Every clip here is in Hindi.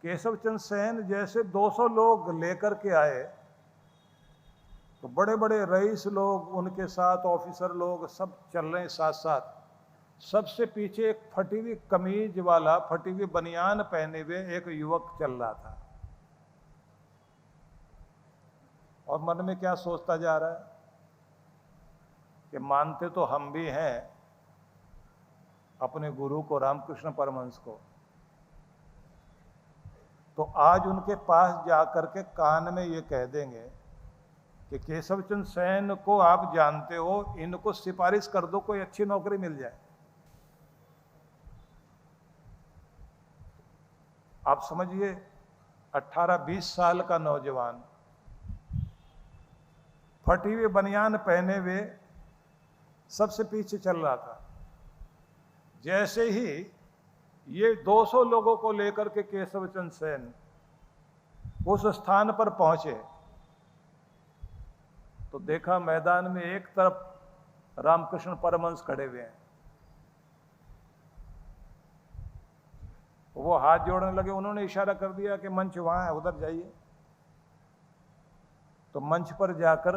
केशव चंद्र सेन जैसे 200 लोग लेकर के आए, तो बड़े बड़े रईस लोग उनके साथ, ऑफिसर लोग सब चल रहे हैं साथ साथ। सबसे पीछे एक फटी हुई कमीज वाला, फटी हुई बनियान पहने हुए एक युवक चल रहा था। और मन में क्या सोचता जा रहा है कि मानते तो हम भी हैं अपने गुरु को, रामकृष्ण परमहंस को, तो आज उनके पास जाकर के कान में ये कह देंगे कि केशव चंद्र सेन को आप जानते हो, इनको सिफारिश कर दो, कोई अच्छी नौकरी मिल जाए। आप समझिए 18-20 साल का नौजवान फटी हुई बनियान पहने हुए सबसे पीछे चल रहा था। जैसे ही ये 200 लोगों को लेकर के केशव चंद्र सेन उस स्थान पर पहुंचे, तो देखा मैदान में एक तरफ रामकृष्ण परमहंस खड़े हुए हैं। वो हाथ जोड़ने लगे, उन्होंने इशारा कर दिया कि मंच वहां है, उधर जाइए। तो मंच पर जाकर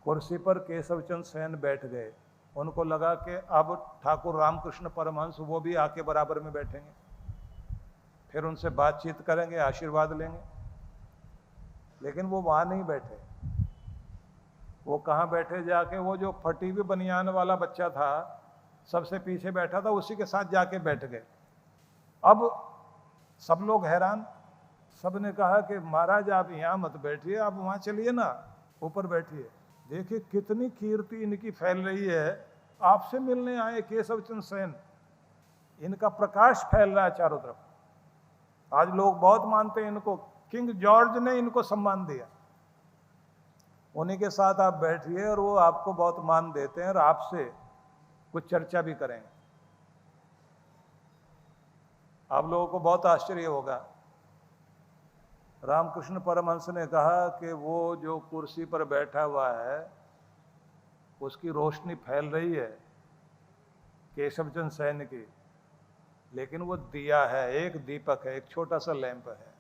कुर्सी पर केशव चंद्र सेन बैठ गए। उनको लगा कि अब ठाकुर रामकृष्ण परमहंस वो भी आके बराबर में बैठेंगे, फिर उनसे बातचीत करेंगे, आशीर्वाद लेंगे। लेकिन वो वहां नहीं बैठे। वो कहाँ बैठे जाके, वो जो फटी हुई बनियान वाला बच्चा था सबसे पीछे बैठा था, उसी के साथ जाके बैठ गए। अब सब लोग हैरान। सब ने कहा कि महाराज आप यहाँ मत बैठिए, आप वहाँ चलिए ना, ऊपर बैठिए। देखिए कितनी कीर्ति इनकी फैल रही है। आपसे मिलने आए केशव चंद्र सेन, इनका प्रकाश फैल रहा है चारों तरफ। आज लोग बहुत मानते हैं इनको, किंग जॉर्ज ने इनको सम्मान दिया। उन्हीं के साथ आप बैठिए और वो आपको बहुत मान देते हैं और आपसे कुछ चर्चा भी करेंगे। आप लोगों को बहुत आश्चर्य होगा। रामकृष्ण परमहंस ने कहा कि वो जो कुर्सी पर बैठा हुआ है उसकी रोशनी फैल रही है केशव चंद्र सेन की, लेकिन वो दिया है, एक दीपक है, एक छोटा सा लैंप है।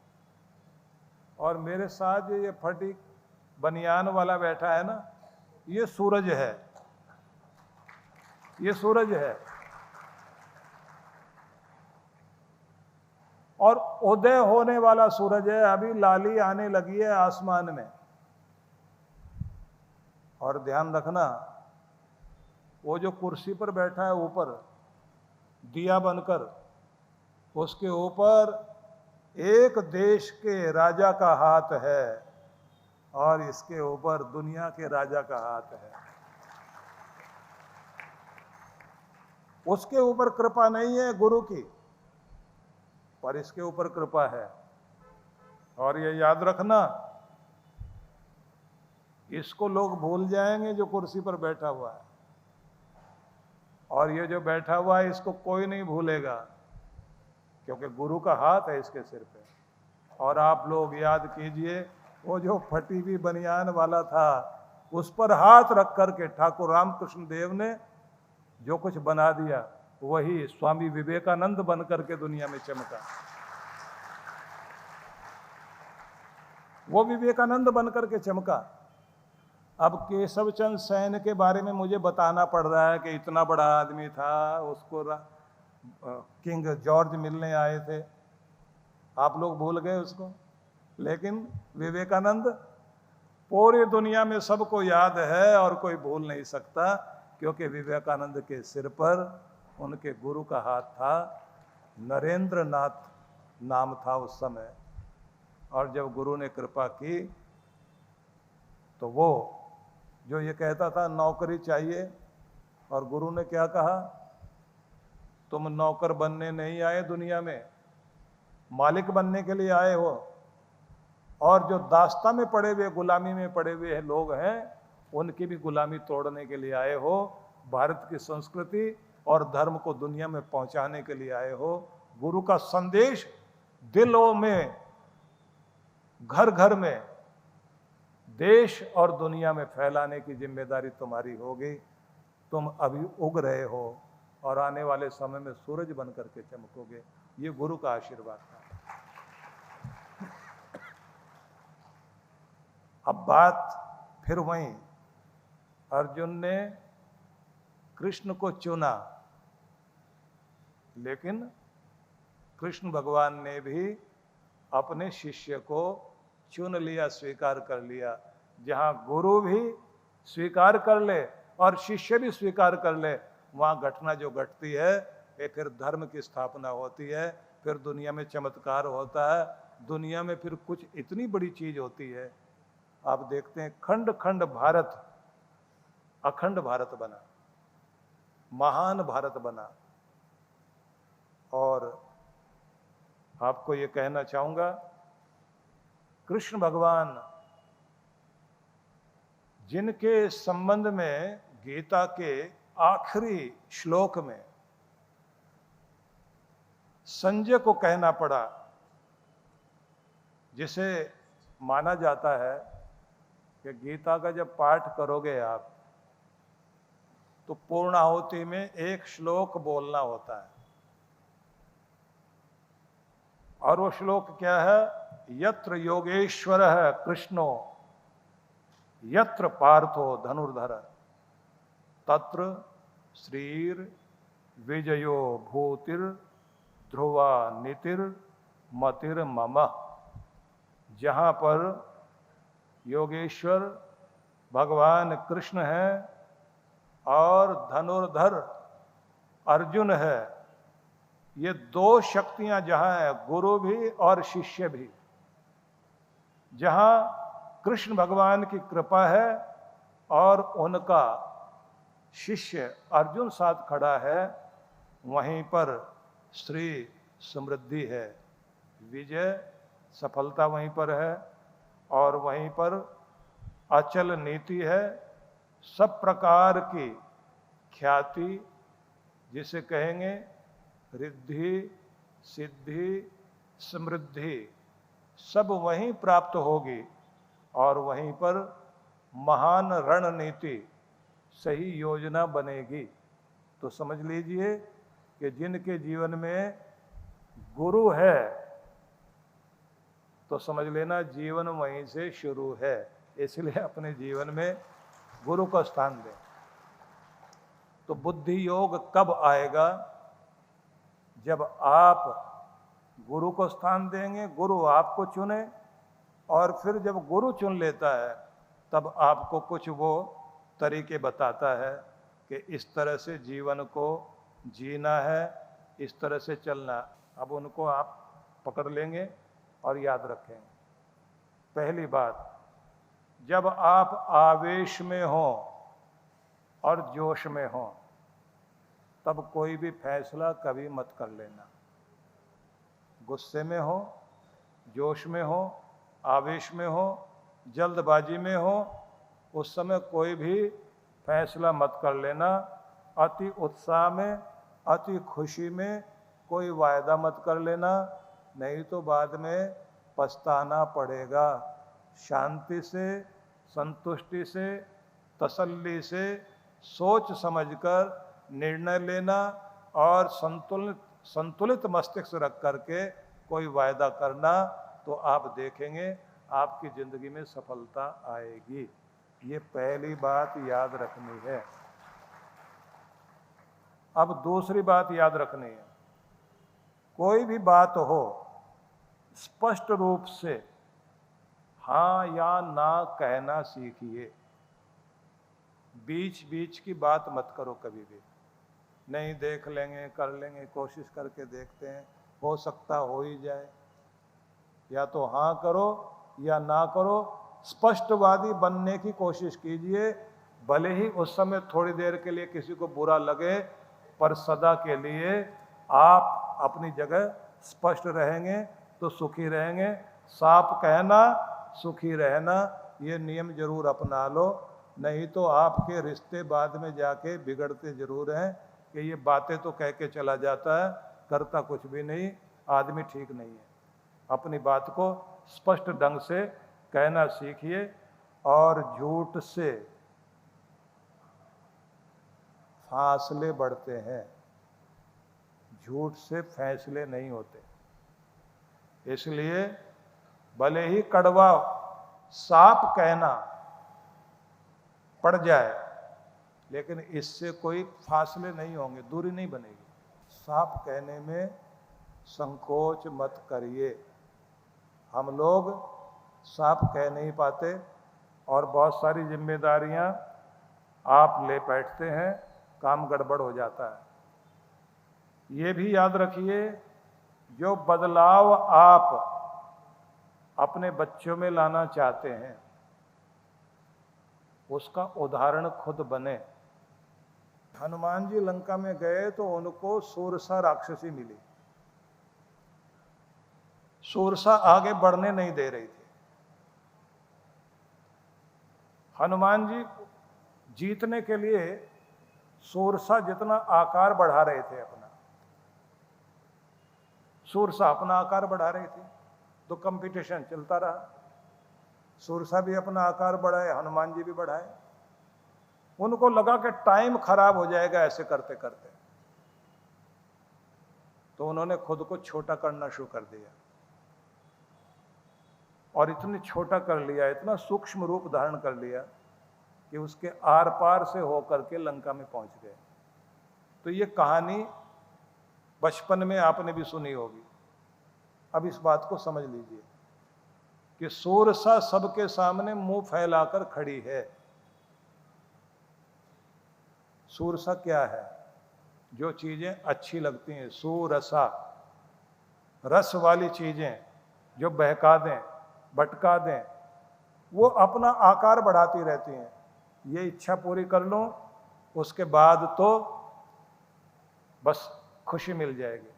और मेरे साथ ये फटी बनियान वाला बैठा है ना, ये सूरज है, ये सूरज है। और उदय होने वाला सूरज है, अभी लाली आने लगी है आसमान में। और ध्यान रखना, वो जो कुर्सी पर बैठा है ऊपर दिया बनकर, उसके ऊपर एक देश के राजा का हाथ है और इसके ऊपर दुनिया के राजा का हाथ है। उसके ऊपर कृपा नहीं है गुरु की, पर इसके ऊपर कृपा है। और ये याद रखना, इसको लोग भूल जाएंगे जो कुर्सी पर बैठा हुआ है, और ये जो बैठा हुआ है इसको कोई नहीं भूलेगा, क्योंकि गुरु का हाथ है इसके सिर पे। और आप लोग याद कीजिए, वो जो फटी हुई बनियान वाला था उस पर हाथ रख करके ठाकुर रामकृष्ण देव ने जो कुछ बना दिया, वही स्वामी विवेकानंद बन करके दुनिया में चमका। वो विवेकानंद बन करके चमका। अब केशव चंद्र सेन के बारे में मुझे बताना पड़ रहा है कि इतना बड़ा आदमी था, उसको किंग जॉर्ज मिलने आए थे, आप लोग भूल गए उसको। लेकिन विवेकानंद पूरी दुनिया में सबको याद है और कोई भूल नहीं सकता, क्योंकि विवेकानंद के सिर पर उनके गुरु का हाथ था। नरेंद्र नाथ नाम था उस समय। और जब गुरु ने कृपा की तो वो जो ये कहता था नौकरी चाहिए, और गुरु ने क्या कहा, तुम नौकर बनने नहीं आए दुनिया में, मालिक बनने के लिए आए हो। और जो दास्ता में पड़े हुए, गुलामी में पड़े हुए लोग हैं, उनकी भी गुलामी तोड़ने के लिए आए हो। भारत की संस्कृति और धर्म को दुनिया में पहुंचाने के लिए आए हो। गुरु का संदेश दिलों में, घर घर में, देश और दुनिया में फैलाने की जिम्मेदारी तुम्हारी होगी। तुम अभी उग रहे हो और आने वाले समय में सूरज बन करके चमकोगे। ये गुरु का आशीर्वाद था। अब बात फिर वहीं, अर्जुन ने कृष्ण को चुना, लेकिन कृष्ण भगवान ने भी अपने शिष्य को चुन लिया, स्वीकार कर लिया। जहां गुरु भी स्वीकार कर ले और शिष्य भी स्वीकार कर ले, वहां घटना जो घटती है ये फिर धर्म की स्थापना होती है, फिर दुनिया में चमत्कार होता है, दुनिया में फिर कुछ इतनी बड़ी चीज होती है। आप देखते हैं खंड खंड भारत, अखंड भारत बना, महान भारत बना। और आपको ये कहना चाहूंगा, कृष्ण भगवान जिनके संबंध में गीता के आखिरी श्लोक में संजय को कहना पड़ा, जिसे माना जाता है कि गीता का जब पाठ करोगे आप तो पूर्णाहुति में एक श्लोक बोलना होता है, और वो श्लोक क्या है? यत्र योगेश्वरः कृष्णो यत्र पार्थो धनुर्धर तत्र श्रीर विजयो भूतिर ध्रुवा नीतिर मतिर मम। जहाँ पर योगेश्वर भगवान कृष्ण है और धनुर्धर अर्जुन है, ये दो शक्तियां जहां है, गुरु भी और शिष्य भी, जहां कृष्ण भगवान की कृपा है और उनका शिष्य अर्जुन साथ खड़ा है, वहीं पर श्री समृद्धि है, विजय सफलता वहीं पर है, और वहीं पर अचल नीति है। सब प्रकार की ख्याति, जिसे कहेंगे रिद्धि सिद्धि समृद्धि, सब वहीं प्राप्त होगी, और वहीं पर महान रणनीति, सही योजना बनेगी। तो समझ लीजिए कि जिनके जीवन में गुरु है तो समझ लेना जीवन वहीं से शुरू है। इसलिए अपने जीवन में गुरु को स्थान दें। तो बुद्धि योग कब आएगा? जब आप गुरु को स्थान देंगे, गुरु आपको चुने, और फिर जब गुरु चुन लेता है तब आपको कुछ वो तरीके बताता है कि इस तरह से जीवन को जीना है, इस तरह से चलना। अब उनको आप पकड़ लेंगे और याद रखेंगे। पहली बात, जब आप आवेश में हो और जोश में हो तब कोई भी फैसला कभी मत कर लेना। गुस्से में हो, जोश में हो, आवेश में हो, जल्दबाजी में हो, उस समय कोई भी फैसला मत कर लेना। अति उत्साह में, अति खुशी में कोई वायदा मत कर लेना, नहीं तो बाद में पछताना पड़ेगा। शांति से, संतुष्टि से, तसल्ली से, सोच समझकर निर्णय लेना, और संतुलित मस्तिष्क रख करके कोई वायदा करना, तो आप देखेंगे आपकी जिंदगी में सफलता आएगी। ये पहली बात याद रखनी है। अब दूसरी बात याद रखनी है, कोई भी बात हो स्पष्ट रूप से हाँ या ना कहना सीखिए। बीच बीच की बात मत करो कभी भी। नहीं, देख लेंगे, कर लेंगे, कोशिश करके देखते हैं, हो सकता हो ही जाए। या तो हाँ करो या ना करो। स्पष्टवादी बनने की कोशिश कीजिए, भले ही उस समय थोड़ी देर के लिए किसी को बुरा लगे, पर सदा के लिए आप अपनी जगह स्पष्ट रहेंगे तो सुखी रहेंगे। साफ कहना, सुखी रहना, ये नियम जरूर अपना लो, नहीं तो आपके रिश्ते बाद में जाके बिगड़ते जरूर हैं कि ये बातें तो कह के चला जाता है, करता कुछ भी नहीं, आदमी ठीक नहीं है। अपनी बात को स्पष्ट ढंग से कहना सीखिए। और झूठ से फासले बढ़ते हैं, झूठ से फैसले नहीं होते। इसलिए भले ही कड़वा सांप कहना पड़ जाए, लेकिन इससे कोई फासले नहीं होंगे, दूरी नहीं बनेगी। सांप कहने में संकोच मत करिए। हम लोग सांप कह नहीं पाते और बहुत सारी जिम्मेदारियां आप ले बैठते हैं, काम गड़बड़ हो जाता है। ये भी याद रखिए, जो बदलाव आप अपने बच्चों में लाना चाहते हैं उसका उदाहरण खुद बने। हनुमान जी लंका में गए तो उनको सूरसा राक्षसी मिली। सूरसा आगे बढ़ने नहीं दे रही थी। हनुमान जी जीतने के लिए सूरसा जितना आकार बढ़ा रहे थे अपना, सूरसा अपना आकार बढ़ा रही थी, तो कंपटीशन चलता रहा। सूरसा भी अपना आकार बढ़ाए, हनुमान जी भी बढ़ाए। उनको लगा कि टाइम खराब हो जाएगा ऐसे करते करते, तो उन्होंने खुद को छोटा करना शुरू कर दिया और इतनी छोटा कर लिया, इतना सूक्ष्म रूप धारण कर लिया कि उसके आर पार से होकर के लंका में पहुंच गए। तो ये कहानी बचपन में आपने भी सुनी होगी। अब इस बात को समझ लीजिए कि सूरसा सबके सामने मुंह फैलाकर खड़ी है। सूरसा क्या है? जो चीजें अच्छी लगती हैं, सूरसा, रस वाली चीजें जो बहका दें, भटका दें, वो अपना आकार बढ़ाती रहती हैं। ये इच्छा पूरी कर लूं, उसके बाद तो बस खुशी मिल जाएगी।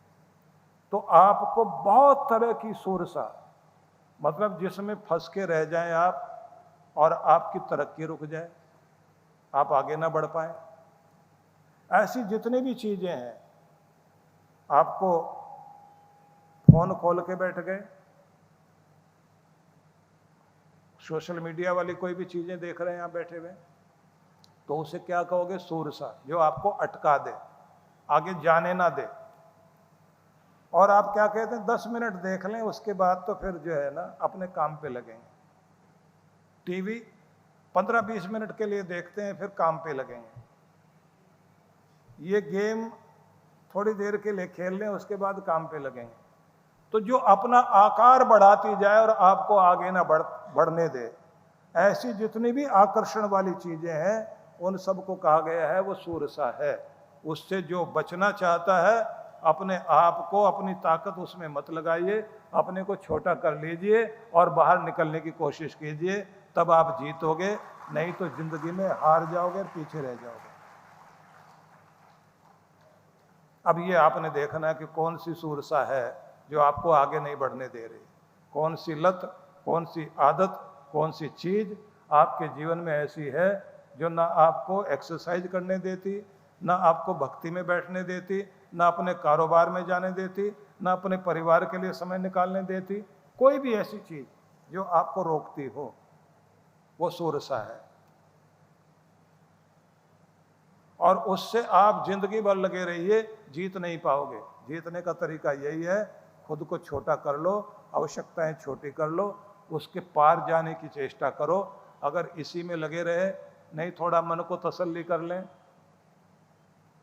तो आपको बहुत तरह की सूरसा, मतलब जिसमें फंस के रह जाएं आप और आपकी तरक्की रुक जाए, आप आगे ना बढ़ पाए, ऐसी जितनी भी चीजें हैं। आपको फोन खोल के बैठ गए, सोशल मीडिया वाली कोई भी चीजें देख रहे हैं आप बैठे हुए, तो उसे क्या कहोगे? सूरसा, जो आपको अटका दे, आगे जाने ना दे। और आप क्या कहते हैं? 10 मिनट देख लें, उसके बाद तो फिर जो है ना अपने काम पे लगेंगे। टीवी 15-20 मिनट के लिए देखते हैं, फिर काम पे लगेंगे। ये गेम थोड़ी देर के लिए खेल लें, उसके बाद काम पे लगेंगे। तो जो अपना आकार बढ़ाती जाए और आपको आगे ना बढ़ने दे, ऐसी जितनी भी आकर्षण वाली चीजें हैं, उन सबको कहा गया है वो सूरसा है। उससे जो बचना चाहता है, अपने आप को, अपनी ताकत उसमें मत लगाइए, अपने को छोटा कर लीजिए और बाहर निकलने की कोशिश कीजिए, तब आप जीतोगे। नहीं तो जिंदगी में हार जाओगे, पीछे रह जाओगे। अब ये आपने देखना है कि कौन सी सूरसा है जो आपको आगे नहीं बढ़ने दे रही, कौन सी लत, कौन सी आदत, कौन सी चीज आपके जीवन में ऐसी है जो ना आपको एक्सरसाइज करने देती, ना आपको भक्ति में बैठने देती, ना अपने कारोबार में जाने देती, ना अपने परिवार के लिए समय निकालने देती। कोई भी ऐसी चीज जो आपको रोकती हो, वो सूरसा है। और उससे आप जिंदगी भर लगे रहिए, जीत नहीं पाओगे। जीतने का तरीका यही है, खुद को छोटा कर लो, आवश्यकताएं छोटी कर लो, उसके पार जाने की चेष्टा करो। अगर इसी में लगे रहे, नहीं थोड़ा मन को तसल्ली कर लें,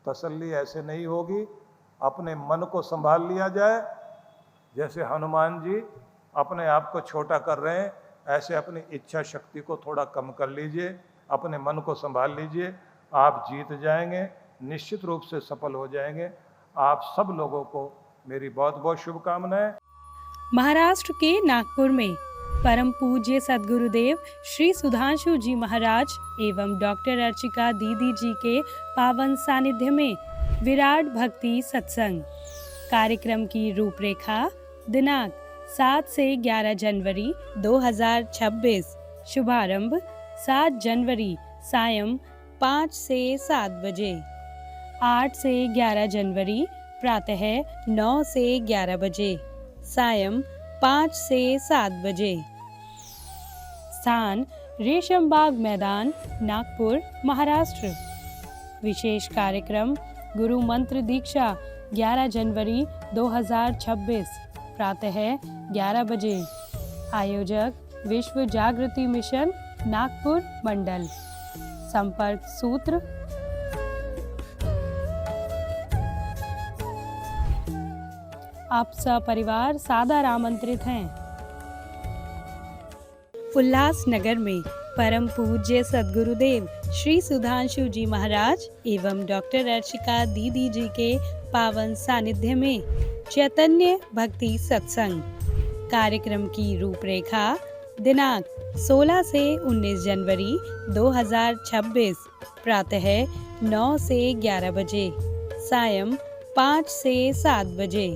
तसल्ली ऐसे नहीं होगी। अपने मन को संभाल लिया जाए, जैसे हनुमान जी अपने आप को छोटा कर रहे हैं, ऐसे अपनी इच्छा शक्ति को थोड़ा कम कर लीजिए, अपने मन को संभाल लीजिए। आप जीत जाएंगे, निश्चित रूप से सफल हो जाएंगे। आप सब लोगों को मेरी बहुत बहुत शुभकामनाएं। महाराष्ट्र के नागपुर में परम पूज्य सद्गुरुदेव श्री सुधांशु जी महाराज एवं डॉक्टर अर्चिका दीदी जी के पावन सानिध्य में विराट भक्ति सत्संग कार्यक्रम की रूपरेखा दिनांक 7 से 11 जनवरी 2026। शुभारंभ 7 जनवरी सायं 5 से 7 बजे। 8 से 11 जनवरी प्रातः 9 से 11 बजे, सायं 5 से 7 बजे। स्थान रेशम बाग मैदान, नागपुर, महाराष्ट्र। विशेष कार्यक्रम गुरु मंत्र दीक्षा 11 जनवरी 2026 प्रातः 11 बजे। आयोजक विश्व जागृति मिशन नागपुर मंडल। संपर्क सूत्र आप सपरिवार सादर आमंत्रित हैं। उल्लासनगर में परम पूज्य सद्गुरुदेव श्री सुधांशु जी महाराज एवं डॉक्टर अर्चिका दीदी जी के पावन सानिध्य में चैतन्य भक्ति सत्संग कार्यक्रम की रूपरेखा दिनांक 16 से 19 जनवरी 2026 प्रातः 9 से 11 बजे, सायं 5 से 7 बजे।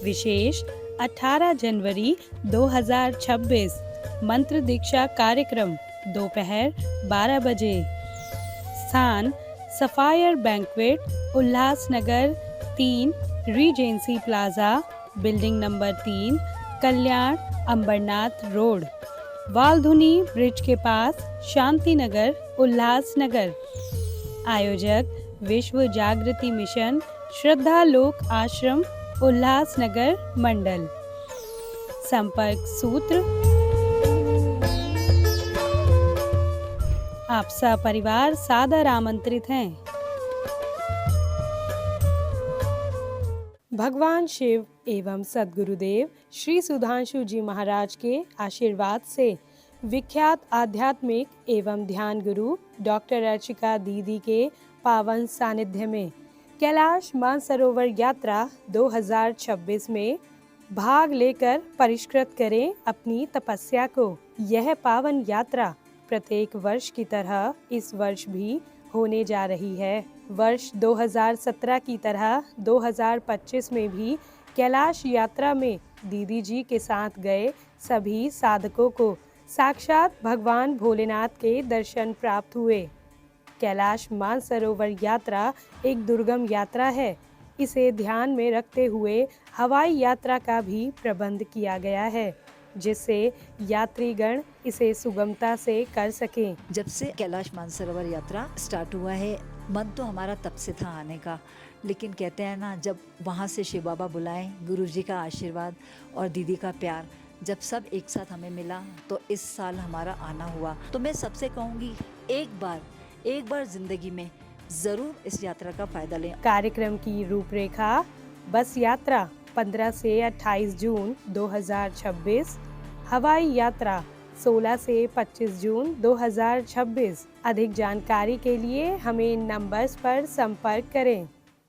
विशेष 18 जनवरी 2026 मंत्र दीक्षा कार्यक्रम दोपहर 12 बजे। स्थान sapphire banquet Ulhasnagar 3 Regency plaza building number 3 कल्याण अंबरनाथ रोड वालधुनी ब्रिज के पास शांति नगर उल्लासनगर। आयोजक विश्व जागृति मिशन श्रद्धा लोक आश्रम उल्लासनगर मंडल। संपर्क सूत्र आप सपरिवार सादर आमंत्रित हैं। भगवान शिव एवं सद्गुरुदेव श्री सुधांशु जी महाराज के आशीर्वाद से विख्यात आध्यात्मिक एवं ध्यान गुरु डॉक्टर अर्चिका दीदी के पावन सानिध्य में कैलाश मानसरोवर यात्रा 2026 में भाग लेकर परिष्कृत करें अपनी तपस्या को। यह पावन यात्रा प्रत्येक वर्ष की तरह इस वर्ष भी होने जा रही है। वर्ष 2017 की तरह 2025 में भी कैलाश यात्रा में दीदी जी के साथ गए सभी साधकों को साक्षात भगवान भोलेनाथ के दर्शन प्राप्त हुए। कैलाश मानसरोवर यात्रा एक दुर्गम यात्रा है। इसे ध्यान में रखते हुए हवाई यात्रा का भी प्रबंध किया गया है, जिससे यात्रीगण इसे सुगमता से कर सकें। जब से कैलाश मानसरोवर यात्रा स्टार्ट हुआ है, मन तो हमारा तब से था आने का, लेकिन कहते हैं ना, जब वहाँ से शिव बाबा बुलाएं, गुरु जी का आशीर्वाद और दीदी का प्यार जब सब एक साथ हमें मिला, तो इस साल हमारा आना हुआ। तो मैं सबसे कहूँगी, एक बार जिंदगी में ज़रूर इस यात्रा का फ़ायदा लें। कार्यक्रम की रूपरेखा बस यात्रा 15 से 28 जून 2026, हवाई यात्रा 16 से 25 जून 2026। अधिक जानकारी के लिए हमें इन नंबर्स पर संपर्क करें।